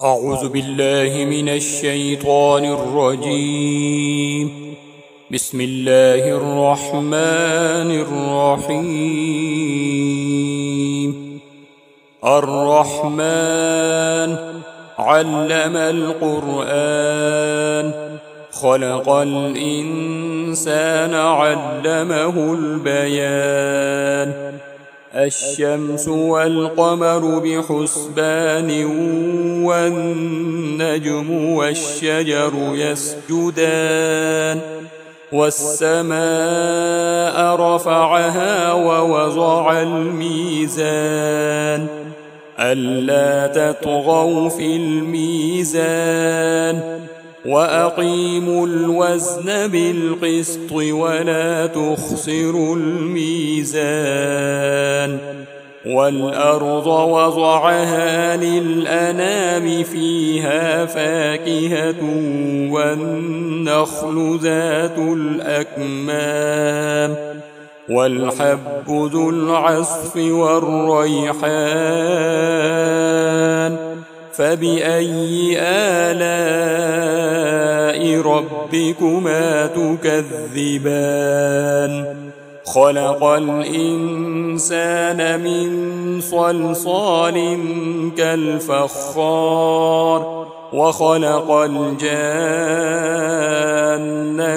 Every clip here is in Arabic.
أعوذ بالله من الشيطان الرجيم. بسم الله الرحمن الرحيم. الرحمن علم القرآن، خلق الإنسان علمه البيان. الشمس والقمر بحسبان، والنجم والشجر يسجدان. والسماء رفعها ووضع الميزان، ألا تطغوا في الميزان، وأقيموا الوزن بالقسط ولا تخسروا الميزان. والأرض وضعها للأنام، فيها فاكهة والنخل ذات الأكمام، والحب ذو العصف والريحان. فبأي آلاء ربكما تكذبان؟ خلق الإنسان من صلصال كالفخار، وخلق الجان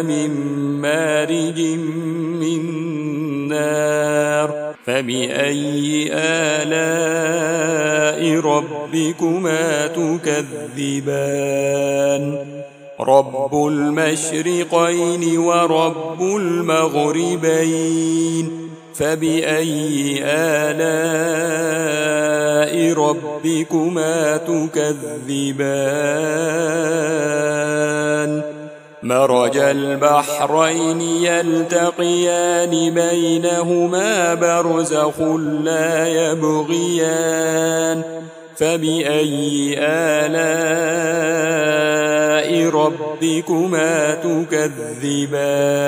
من مارج من نار. فبأي آلاء ربكما تكذبان؟ رب المشرقين ورب المغربين. فبأي آلاء ربكما تكذبان؟ مرج البحرين يلتقيان، بينهما برزخ لا يبغيان. فبأي آلاء ربكما تكذبان؟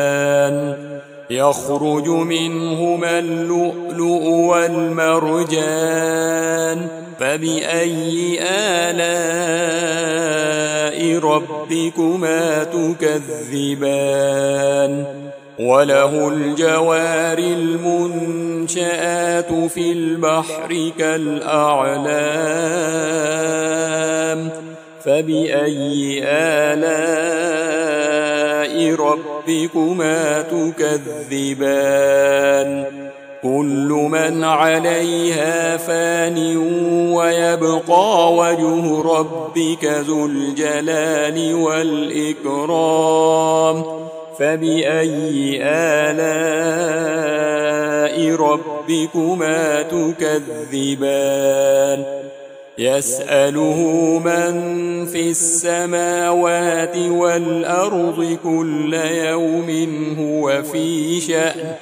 يخرج منهما اللؤلؤ والمرجان. فبأي آلاء ربكما تكذبان؟ وله الجوار المنشآت في البحر كالأعلام. فبأي آلاء ربكما تكذبان؟ كل من عليها فان، ويبقى وجه ربك ذو الجلال والإكرام. فبأي آلاء ربكما تكذبان؟ يسأله من في السماوات والأرض، كل يوم هو في شأن.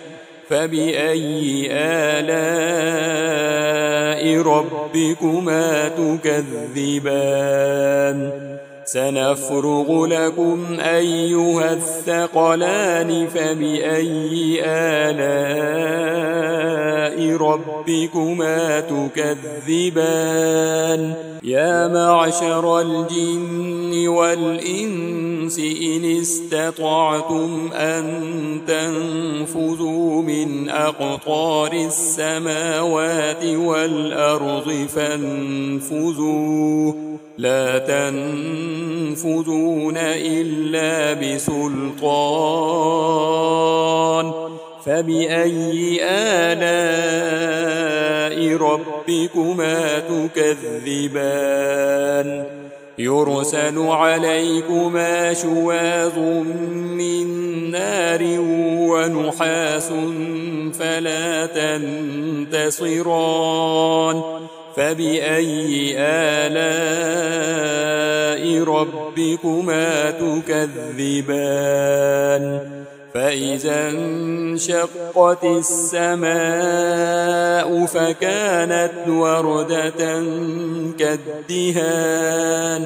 فبأي آلاء ربكما تكذبان؟ سنفرغ لكم أيها الثقلان. فبأي آلاء ربكما تكذبان؟ يا معشر الجن والإنس، إن استطعتم أن تنفذوا من أقطار السماوات والأرض فانفذوا، لا تنفذون إلا بسلطان. فبأي آلاء ربكما تكذبان؟ يرسل عليكما شواظ من نار ونحاس فلا تنتصران. فبأي آلاء ربكما تكذبان؟ فإذا انشقت السماء فكانت وردة كالدهان.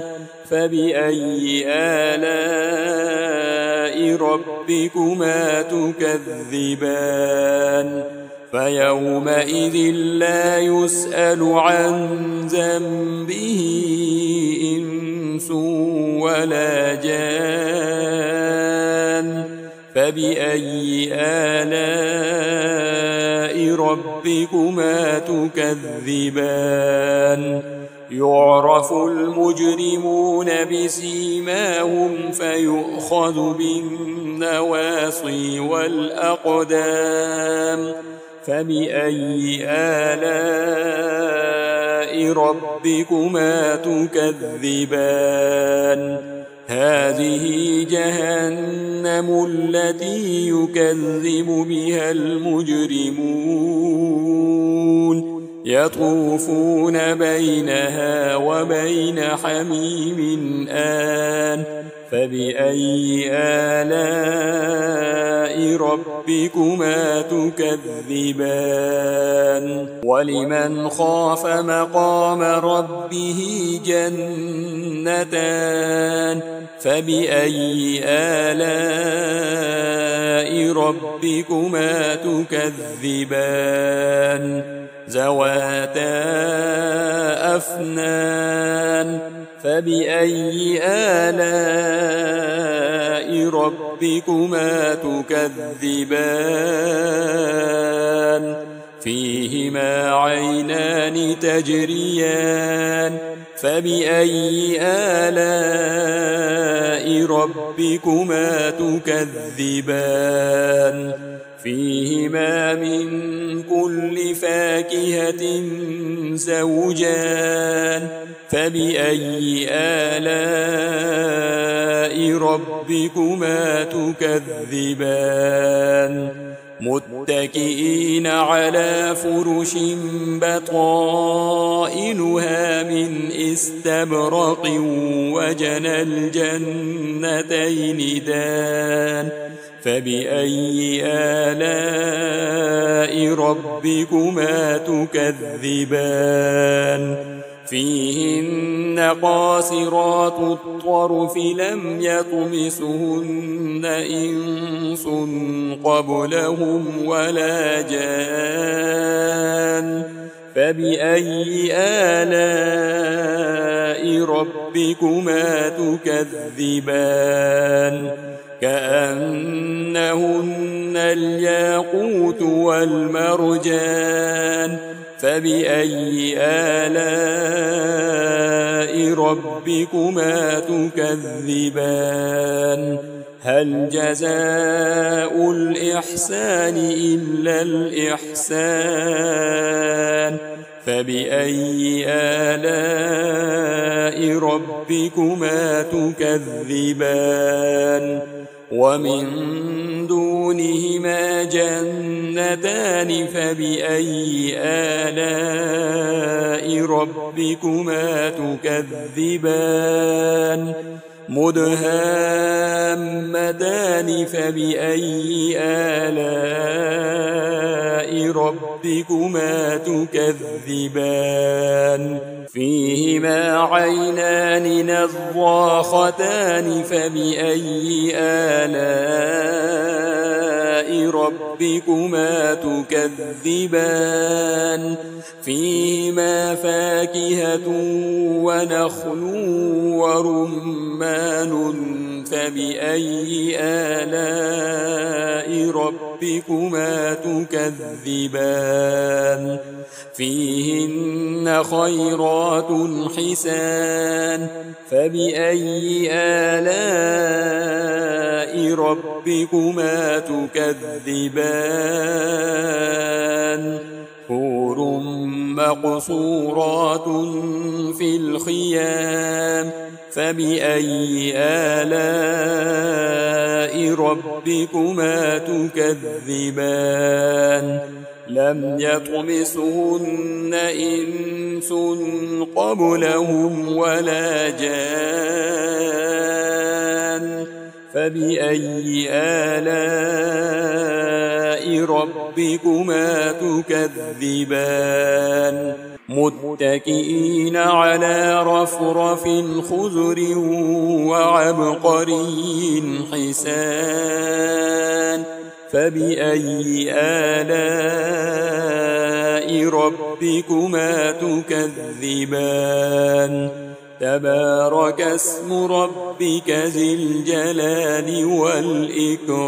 فبأي آلاء ربكما تكذبان؟ فيومئذ لا يسأل عن ذنبه إنس ولا جان فبأي آلاء ربكما تكذبان يعرف المجرمون بسيماهم فيؤخذ بالنواصي والأقدام فبأي آلاء ربكما تكذبان هذه جهنم التي يكذب بها المجرمون يطوفون بينها وبين حميم آن فبأي آلاء ربكما تكذبان ولمن خاف مقام ربه جنتان فبأي آلاء ربكما تكذبان ذواتا أفنان فبأي آلاء ربكما تكذبان فيهما عينان تجريان فبأي آلاء ربكما تكذبان فيهما من كل فاكهة زوجان فبأي آلاء ربكما تكذبان متكئين على فرش بطائنها من استبرق وجنى الجنتين دان فبأي آلاء ربكما تكذبان فيهن قاصرات الطرف لم يطمسهن إنس قبلهم ولا جان فبأي آلاء ربكما تكذبان كأنهن الياقوت والمرجان فبأي آلاء ربكما تكذبان هل جزاء الإحسان إلا الإحسان فبأي آلاء ربكما تكذبان ومن دونهما جنتان فبأي آلاء ربكما تكذبان مدهامتان فبأي آلاء ربكما تكذبان فيهما عينان نضاختان فبأي آلاء ربكما تكذبان فيهما فاكهة ونخل ورمان فبأي آلاء ربكما تكذبان فيهن خيرات حسان فبأي آلاء ربكما تكذبان حور مقصورات في الخيام فبأي آلاء ربكما تكذبان لم يطمسهن إنس قبلهم ولا جان فبأي آلاء ربكما تكذبان متكئين على رفرف خضر وعبقري حسان فبأي آلاء ربكما تكذبان تبارك اسم ربك ذي الجلال والإكرام.